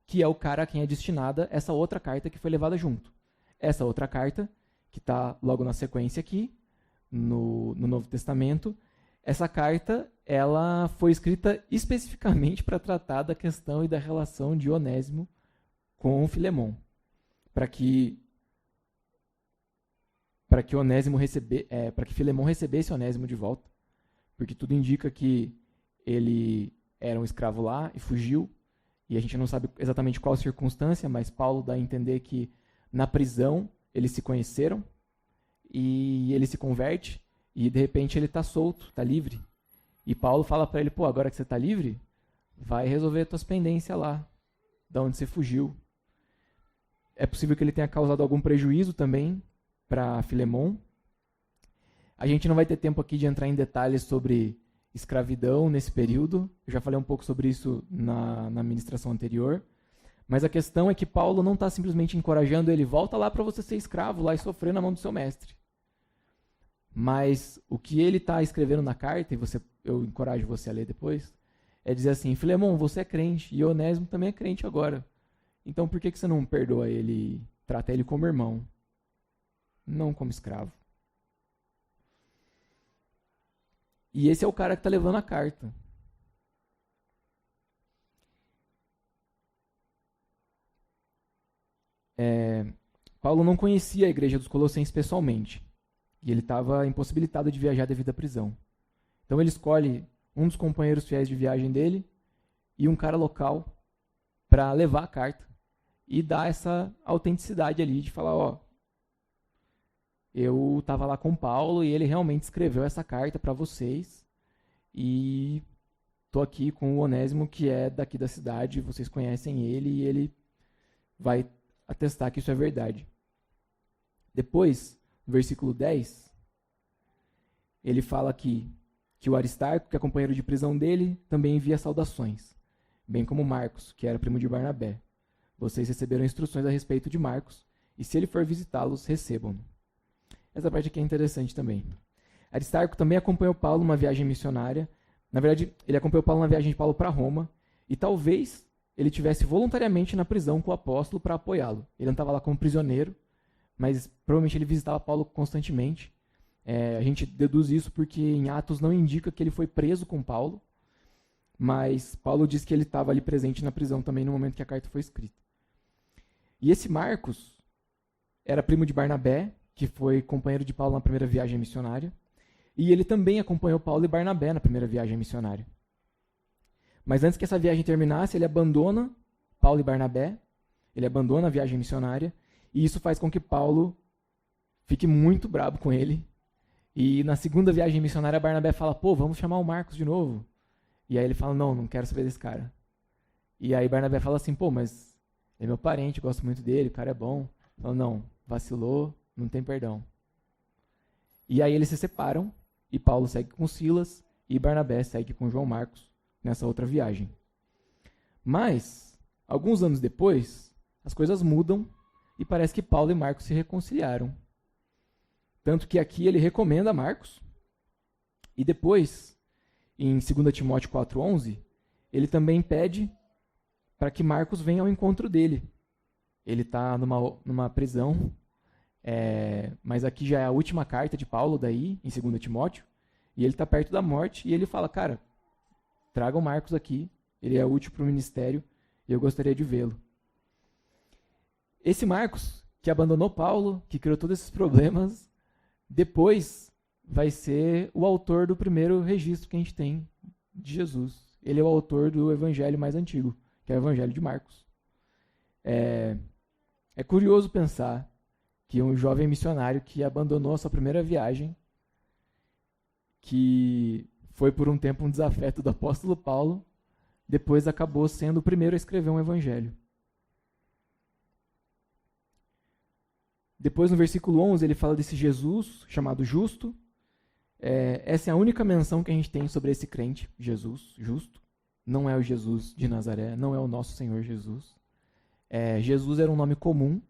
que é o cara a quem é destinada essa outra carta que foi levada junto. Essa outra carta, que está logo na sequência aqui, no Novo Testamento, essa carta ela foi escrita especificamente para tratar da questão e da relação de Onésimo com Filemon, para que Filemon recebesse Onésimo de volta, porque tudo indica que ele era um escravo lá e fugiu, e a gente não sabe exatamente qual circunstância, mas Paulo dá a entender que na prisão eles se conheceram e ele se converte e de repente ele está solto, está livre. E Paulo fala para ele, agora que você está livre, vai resolver tuas pendências lá, da onde você fugiu. É possível que ele tenha causado algum prejuízo também para Filemon. A gente não vai ter tempo aqui de entrar em detalhes sobre escravidão nesse período. Eu já falei um pouco sobre isso na ministração anterior. Mas a questão é que Paulo não está simplesmente encorajando ele, volta lá para você ser escravo lá e sofrer na mão do seu mestre. Mas o que ele está escrevendo na carta, e eu encorajo você a ler depois, é dizer assim, Filemon, você é crente, e Onésimo também é crente agora. Então por que você não perdoa ele e trata ele como irmão, não como escravo? E esse é o cara que está levando a carta. Paulo não conhecia a igreja dos Colossenses pessoalmente. E ele estava impossibilitado de viajar devido à prisão. Então ele escolhe um dos companheiros fiéis de viagem dele e um cara local para levar a carta e dar essa autenticidade ali de falar, ó, eu estava lá com Paulo e ele realmente escreveu essa carta para vocês e estou aqui com o Onésimo, que é daqui da cidade, vocês conhecem ele e ele vai atestar que isso é verdade. Depois, no versículo 10, ele fala que o Aristarco, que é companheiro de prisão dele, também envia saudações, bem como Marcos, que era primo de Barnabé. Vocês receberam instruções a respeito de Marcos, e se ele for visitá-los, recebam-no. Essa parte aqui é interessante também. Aristarco também acompanhou Paulo numa viagem missionária. Na verdade, ele acompanhou Paulo na viagem de Paulo para Roma, e talvez ele tivesse voluntariamente na prisão com o apóstolo para apoiá-lo. Ele não estava lá como prisioneiro, mas provavelmente ele visitava Paulo constantemente. A gente deduz isso porque em Atos não indica que ele foi preso com Paulo, mas Paulo diz que ele estava ali presente na prisão também no momento que a carta foi escrita. E esse Marcos era primo de Barnabé, que foi companheiro de Paulo na primeira viagem missionária, e ele também acompanhou Paulo e Barnabé na primeira viagem missionária. Mas antes que essa viagem terminasse, ele abandona Paulo e Barnabé, ele abandona a viagem missionária, e isso faz com que Paulo fique muito bravo com ele. E na segunda viagem missionária, Barnabé fala, pô, vamos chamar o Marcos de novo. E aí ele fala, não quero saber desse cara. E aí Barnabé fala assim, pô, mas é meu parente, gosto muito dele, o cara é bom. Fala, não, vacilou, não tem perdão. E aí eles se separam, e Paulo segue com Silas, e Barnabé segue com João Marcos nessa outra viagem. Mas, alguns anos depois, as coisas mudam, e parece que Paulo e Marcos se reconciliaram. Tanto que aqui ele recomenda Marcos, e depois, em 2 Timóteo 4,11, ele também pede para que Marcos venha ao encontro dele. Ele está numa prisão, mas aqui já é a última carta de Paulo daí, em 2 Timóteo, e ele está perto da morte, e ele fala, cara, tragam Marcos aqui, ele é útil para o ministério, e eu gostaria de vê-lo. Esse Marcos, que abandonou Paulo, que criou todos esses problemas, depois vai ser o autor do primeiro registro que a gente tem de Jesus. Ele é o autor do evangelho mais antigo, que é o evangelho de Marcos. É curioso pensar que um jovem missionário que abandonou a sua primeira viagem, que foi por um tempo um desafeto do apóstolo Paulo, depois acabou sendo o primeiro a escrever um evangelho. Depois, no versículo 11, ele fala desse Jesus chamado Justo. Essa é a única menção que a gente tem sobre esse crente, Jesus, justo. Não é o Jesus de Nazaré, não é o nosso Senhor Jesus. Jesus era um nome comum,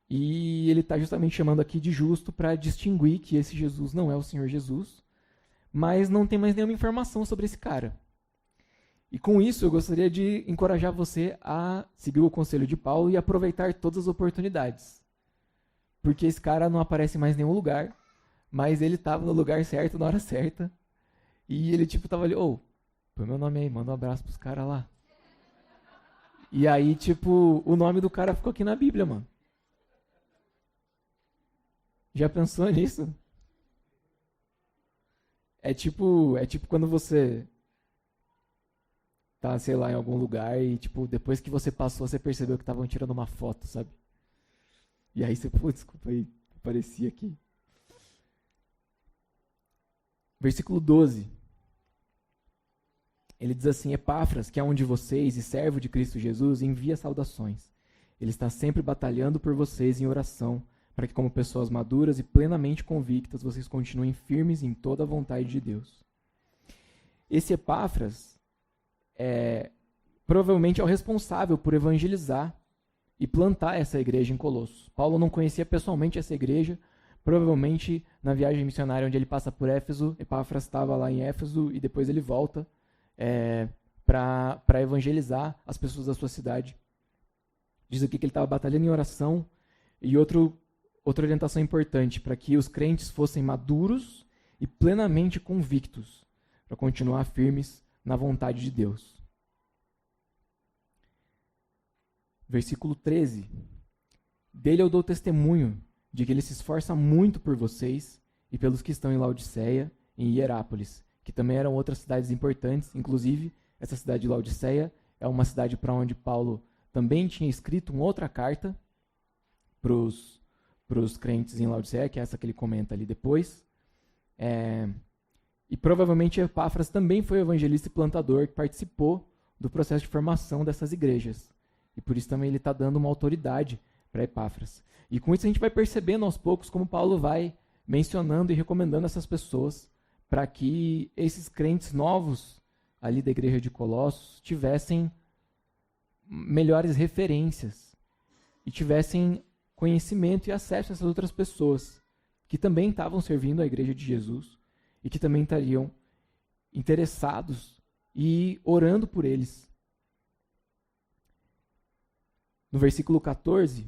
e ele está justamente chamando aqui de justo para distinguir que esse Jesus não é o Senhor Jesus, mas não tem mais nenhuma informação sobre esse cara. E com isso, eu gostaria de encorajar você a seguir o conselho de Paulo e aproveitar todas as oportunidades. Porque esse cara não aparece mais em nenhum lugar, mas ele estava no lugar certo, na hora certa. E ele tava ali, põe meu nome aí, manda um abraço pros caras lá. E aí, o nome do cara ficou aqui na Bíblia, mano. Já pensou nisso? É tipo quando você tá, sei lá, em algum lugar e, depois que você passou, você percebeu que estavam tirando uma foto, sabe? E aí você, desculpa aí, apareci aqui. Versículo 12. Ele diz assim, Epáfras, que é um de vocês e servo de Cristo Jesus, envia saudações. Ele está sempre batalhando por vocês em oração, para que como pessoas maduras e plenamente convictas, vocês continuem firmes em toda a vontade de Deus. esse Epáfras provavelmente é o responsável por evangelizar e plantar essa igreja em Colossos. Paulo não conhecia pessoalmente essa igreja. Provavelmente, na viagem missionária onde ele passa por Éfeso, Epáfras estava lá em Éfeso e depois ele volta para evangelizar as pessoas da sua cidade. Diz aqui que ele estava batalhando em oração. E outra orientação importante, para que os crentes fossem maduros e plenamente convictos, para continuar firmes na vontade de Deus. Versículo 13. Dele eu dou testemunho de que ele se esforça muito por vocês e pelos que estão em Laodiceia e em Hierápolis, que também eram outras cidades importantes. Inclusive, essa cidade de Laodiceia é uma cidade para onde Paulo também tinha escrito uma outra carta para os crentes em Laodiceia, que é essa que ele comenta ali depois. E provavelmente Epáfras também foi evangelista e plantador que participou do processo de formação dessas igrejas. E por isso também ele está dando uma autoridade para Epáfras. E com isso a gente vai percebendo aos poucos como Paulo vai mencionando e recomendando essas pessoas para que esses crentes novos ali da igreja de Colossos tivessem melhores referências e tivessem conhecimento e acesso a essas outras pessoas que também estavam servindo a igreja de Jesus e que também estariam interessados e orando por eles. No versículo 14,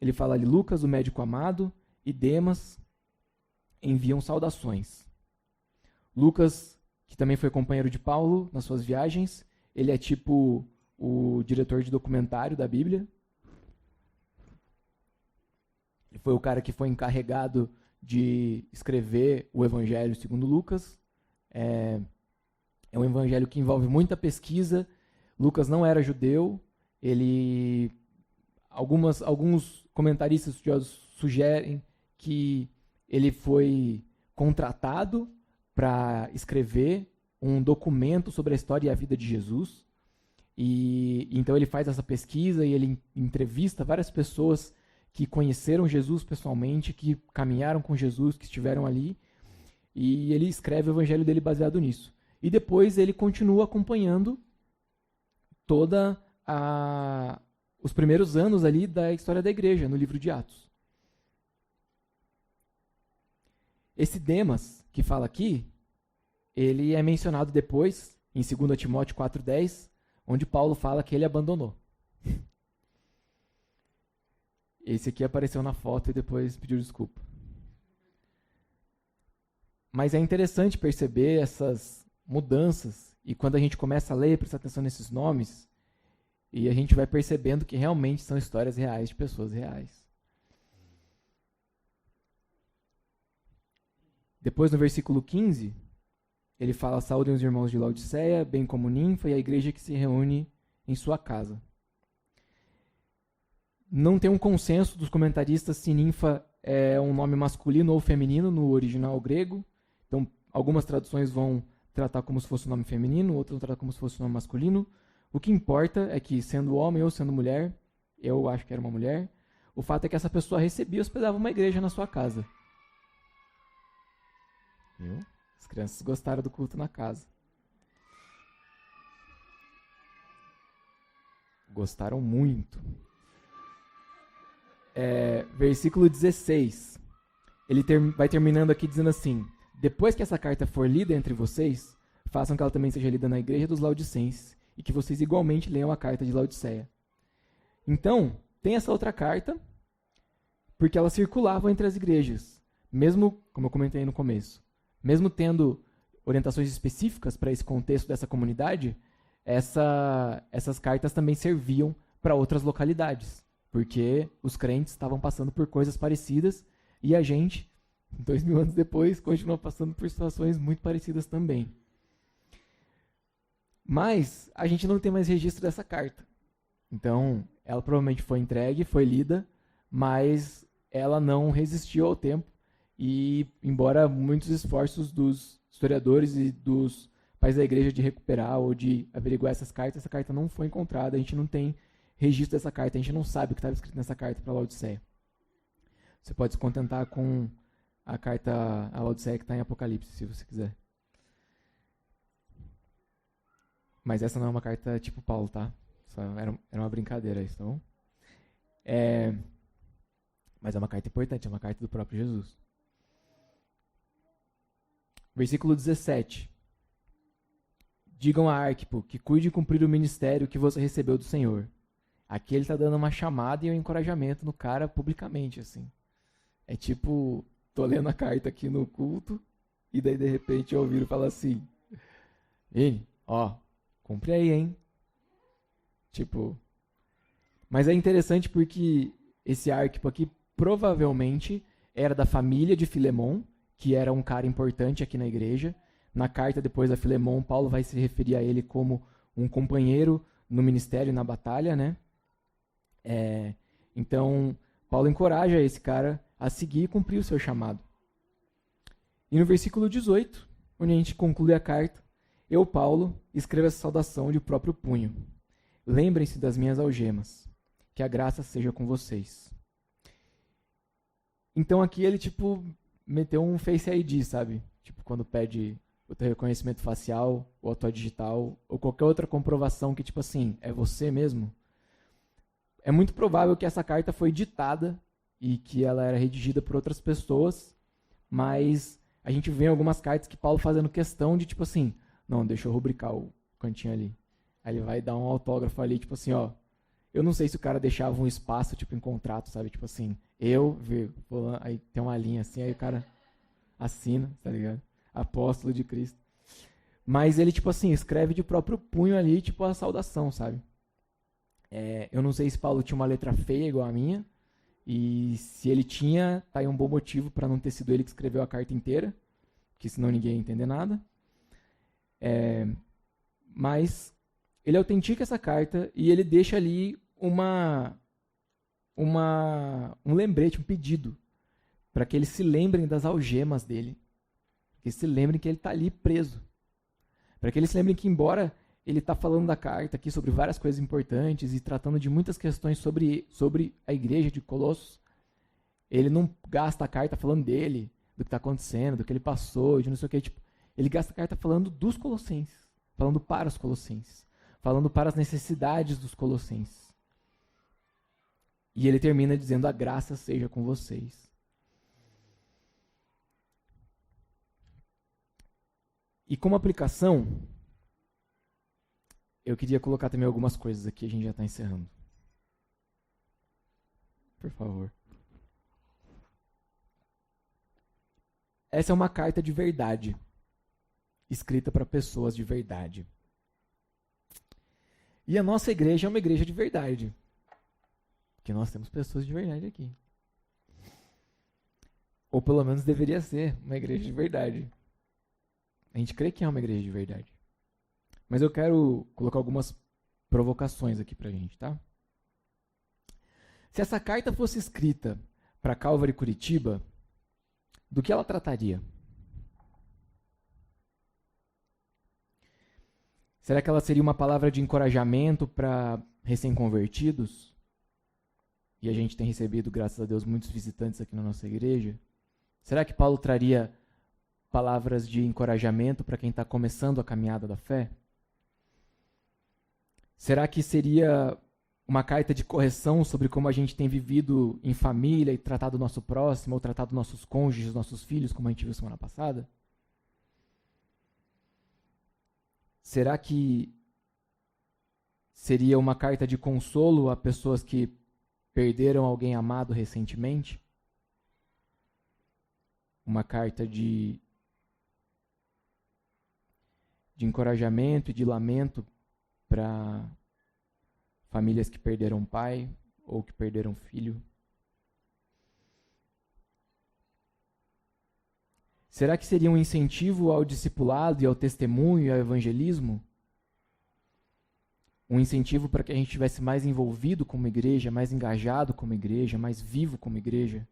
ele fala ali, Lucas, o médico amado, e Demas enviam saudações. Lucas, que também foi companheiro de Paulo nas suas viagens, ele é tipo o diretor de documentário da Bíblia. Ele foi o cara que foi encarregado de escrever o Evangelho segundo Lucas. É um evangelho que envolve muita pesquisa. Lucas não era judeu. Alguns comentaristas estudiosos sugerem que ele foi contratado para escrever um documento sobre a história e a vida de Jesus. E então ele faz essa pesquisa e ele entrevista várias pessoas que conheceram Jesus pessoalmente, que caminharam com Jesus, que estiveram ali. E ele escreve o evangelho dele baseado nisso. E depois ele continua acompanhando os primeiros anos ali da história da igreja, no livro de Atos. Esse Demas, que fala aqui, ele é mencionado depois, em 2 Timóteo 4,10, onde Paulo fala que ele abandonou. Esse aqui apareceu na foto e depois pediu desculpa. Mas é interessante perceber essas mudanças, e quando a gente começa a ler, prestar atenção nesses nomes, e a gente vai percebendo que realmente são histórias reais de pessoas reais. Depois, no versículo 15, ele fala, saúdem os irmãos de Laodiceia, bem como Ninfa e a igreja que se reúne em sua casa. Não tem um consenso dos comentaristas se Ninfa é um nome masculino ou feminino no original grego. Então, algumas traduções vão tratar como se fosse um nome feminino, outras vão tratar como se fosse um nome masculino. O que importa é que, sendo homem ou sendo mulher, eu acho que era uma mulher, o fato é que essa pessoa recebia e hospedava uma igreja na sua casa. Viu? As crianças gostaram do culto na casa. Gostaram muito. Versículo 16. Ele vai terminando aqui dizendo assim, depois que essa carta for lida entre vocês, façam que ela também seja lida na igreja dos Laodicenses e que vocês igualmente leiam a carta de Laodiceia. Então, tem essa outra carta, porque ela circulava entre as igrejas, mesmo, como eu comentei no começo, mesmo tendo orientações específicas para esse contexto dessa comunidade, essas cartas também serviam para outras localidades, porque os crentes estavam passando por coisas parecidas e a gente, 2000 anos depois, continua passando por situações muito parecidas também. Mas a gente não tem mais registro dessa carta. Então, ela provavelmente foi entregue, foi lida, mas ela não resistiu ao tempo. E, embora muitos esforços dos historiadores e dos pais da igreja de recuperar ou de averiguar essas cartas, essa carta não foi encontrada, a gente não tem registro dessa carta, a gente não sabe o que estava escrito nessa carta para Laodiceia. Você pode se contentar com a carta a Laodiceia que está em Apocalipse, se você quiser. Mas essa não é uma carta tipo Paulo, tá? Só era uma brincadeira isso, tá bom? Mas é uma carta importante, é uma carta do próprio Jesus. Versículo 17. Digam a Arquipo que cuide de cumprir o ministério que você recebeu do Senhor. Aqui ele está dando uma chamada e um encorajamento no cara publicamente, assim. É tipo, tô lendo a carta aqui no culto, e daí de repente eu ouvi ele falar assim, ei, ó, cumpre aí, hein? Tipo, mas é interessante porque esse Arquipo aqui provavelmente era da família de Filemon, que era um cara importante aqui na igreja. Na carta depois a Filemon, Paulo vai se referir a ele como um companheiro no ministério e na batalha, né? Então, Paulo encoraja esse cara a seguir e cumprir o seu chamado. E no versículo 18, onde a gente conclui a carta, eu, Paulo, escrevo essa saudação de próprio punho. Lembrem-se das minhas algemas. Que a graça seja com vocês. Então aqui ele, tipo, meteu um Face ID, sabe? Tipo, quando pede o teu reconhecimento facial, ou a tua digital, ou qualquer outra comprovação que, tipo assim, é você mesmo. É muito provável que essa carta foi ditada e que ela era redigida por outras pessoas, mas a gente vê em algumas cartas que Paulo fazendo questão de, tipo assim, não, deixa eu rubricar o cantinho ali. Aí ele vai dar um autógrafo ali, tipo assim, ó. Eu não sei se o cara deixava um espaço, tipo, em contrato, sabe? Tipo assim, aí tem uma linha assim, aí o cara assina, tá ligado? Apóstolo de Cristo. Mas ele, tipo assim, escreve de próprio punho ali, tipo, a saudação, sabe? Eu não sei se Paulo tinha uma letra feia igual a minha, e se ele tinha, tá aí um bom motivo para não ter sido ele que escreveu a carta inteira, porque senão ninguém ia entender nada. Mas ele autentica essa carta e ele deixa ali um lembrete, um pedido, para que eles se lembrem das algemas dele, que se lembrem que ele está ali preso, para que eles se lembrem que, embora ele está falando da carta aqui sobre várias coisas importantes e tratando de muitas questões sobre a igreja de Colossos, ele não gasta a carta falando dele, do que está acontecendo, do que ele passou, de não sei o que. Tipo, ele gasta a carta falando dos colossenses, falando para os colossenses, falando para as necessidades dos colossenses. E ele termina dizendo, a graça seja com vocês. E como aplicação, eu queria colocar também algumas coisas aqui, a gente já está encerrando. Por favor. Essa é uma carta de verdade, escrita para pessoas de verdade. E a nossa igreja é uma igreja de verdade, porque nós temos pessoas de verdade aqui. Ou pelo menos deveria ser uma igreja de verdade. A gente crê que é uma igreja de verdade. Mas eu quero colocar algumas provocações aqui pra gente, tá? Se essa carta fosse escrita para Calvary Curitiba, do que ela trataria? Será que ela seria uma palavra de encorajamento para recém-convertidos? E a gente tem recebido, graças a Deus, muitos visitantes aqui na nossa igreja. Será que Paulo traria palavras de encorajamento para quem está começando a caminhada da fé? Será que seria uma carta de correção sobre como a gente tem vivido em família e tratado o nosso próximo, ou tratado nossos cônjuges, nossos filhos, como a gente viu semana passada? Será que seria uma carta de consolo a pessoas que perderam alguém amado recentemente? Uma carta de encorajamento e de lamento para famílias que perderam pai ou que perderam filho? Será que seria um incentivo ao discipulado e ao testemunho e ao evangelismo? Um incentivo para que a gente estivesse mais envolvido como igreja, mais engajado como igreja, mais vivo como igreja?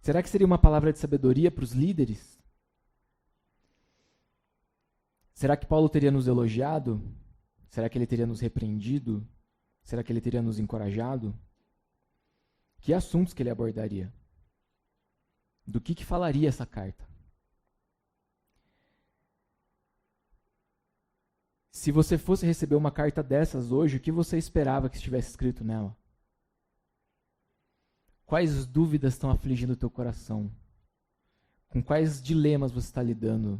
Será que seria uma palavra de sabedoria para os líderes? Será que Paulo teria nos elogiado? Será que ele teria nos repreendido? Será que ele teria nos encorajado? Que assuntos que ele abordaria? Do que falaria essa carta? Se você fosse receber uma carta dessas hoje, o que você esperava que estivesse escrito nela? Quais dúvidas estão afligindo o teu coração? Com quais dilemas você está lidando?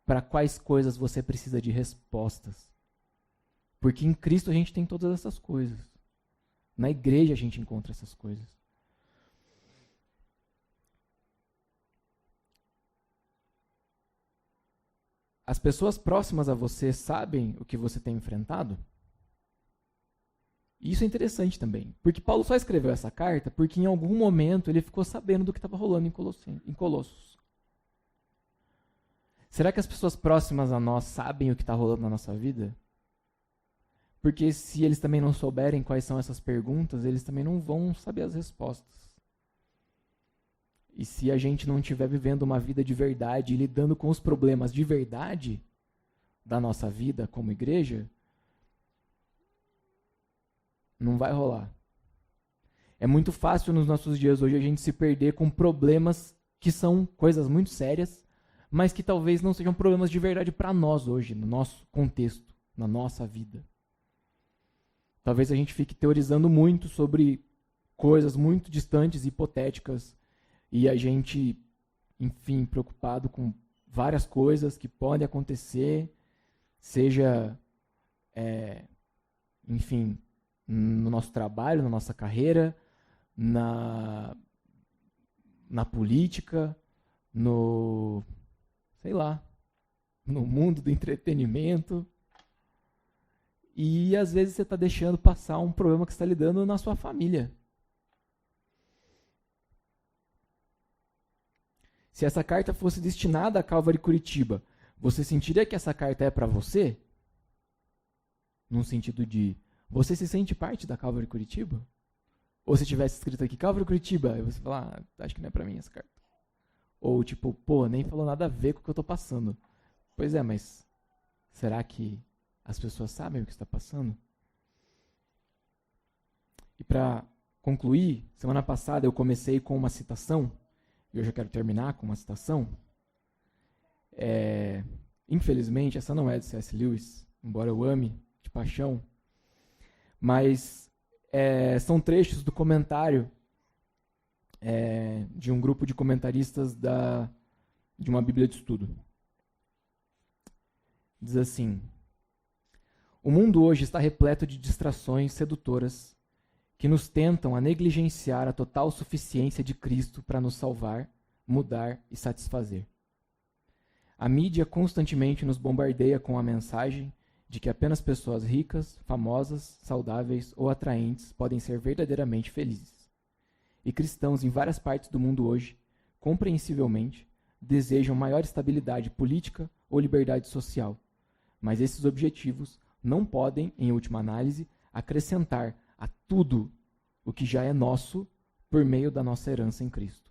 Para quais coisas você precisa de respostas? Porque em Cristo a gente tem todas essas coisas. Na igreja a gente encontra essas coisas. As pessoas próximas a você sabem o que você tem enfrentado? Isso é interessante também, porque Paulo só escreveu essa carta porque em algum momento ele ficou sabendo do que estava rolando em Colossos. Será que as pessoas próximas a nós sabem o que está rolando na nossa vida? Porque se eles também não souberem quais são essas perguntas, eles também não vão saber as respostas. E se a gente não estiver vivendo uma vida de verdade e lidando com os problemas de verdade da nossa vida como igreja, não vai rolar. É muito fácil nos nossos dias hoje a gente se perder com problemas que são coisas muito sérias, mas que talvez não sejam problemas de verdade para nós hoje, no nosso contexto, na nossa vida. Talvez a gente fique teorizando muito sobre coisas muito distantes e hipotéticas, e a gente, enfim, preocupado com várias coisas que podem acontecer, seja, enfim, no nosso trabalho, na nossa carreira, na política, sei lá, no mundo do entretenimento. E às vezes você está deixando passar um problema que você está lidando na sua família. Se essa carta fosse destinada a Calvary Curitiba, você sentiria que essa carta é para você? Num sentido de, você se sente parte da Calvary Curitiba? Ou se tivesse escrito aqui, Calvary Curitiba, aí você fala, acho que não é para mim essa carta. Ou tipo, pô, nem falou nada a ver com o que eu estou passando. Pois é, mas será que as pessoas sabem o que está passando? E para concluir, semana passada eu comecei com uma citação, e hoje eu quero terminar com uma citação. Infelizmente, essa não é de C.S. Lewis, embora eu ame de paixão, mas são trechos do comentário de um grupo de comentaristas de uma Bíblia de Estudo. Diz assim: o mundo hoje está repleto de distrações sedutoras que nos tentam a negligenciar a total suficiência de Cristo para nos salvar, mudar e satisfazer. A mídia constantemente nos bombardeia com a mensagem de que apenas pessoas ricas, famosas, saudáveis ou atraentes podem ser verdadeiramente felizes. E cristãos em várias partes do mundo hoje, compreensivelmente, desejam maior estabilidade política ou liberdade social, mas esses objetivos não podem, em última análise, acrescentar a tudo o que já é nosso por meio da nossa herança em Cristo.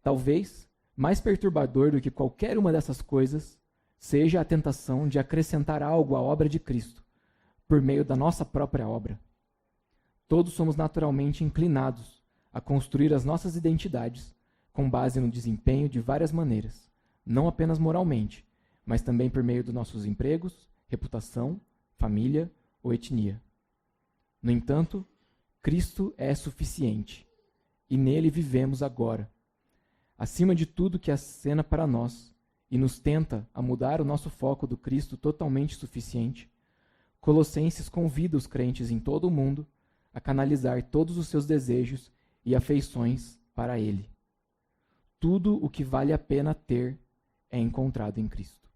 Talvez, mais perturbador do que qualquer uma dessas coisas, seja a tentação de acrescentar algo à obra de Cristo, por meio da nossa própria obra. Todos somos naturalmente inclinados a construir as nossas identidades com base no desempenho de várias maneiras, não apenas moralmente, mas também por meio dos nossos empregos, reputação, família ou etnia. No entanto, Cristo é suficiente, e nele vivemos agora. Acima de tudo que acena para nós e nos tenta a mudar o nosso foco do Cristo totalmente suficiente, Colossenses convida os crentes em todo o mundo a canalizar todos os seus desejos e afeições para Ele. Tudo o que vale a pena ter é encontrado em Cristo.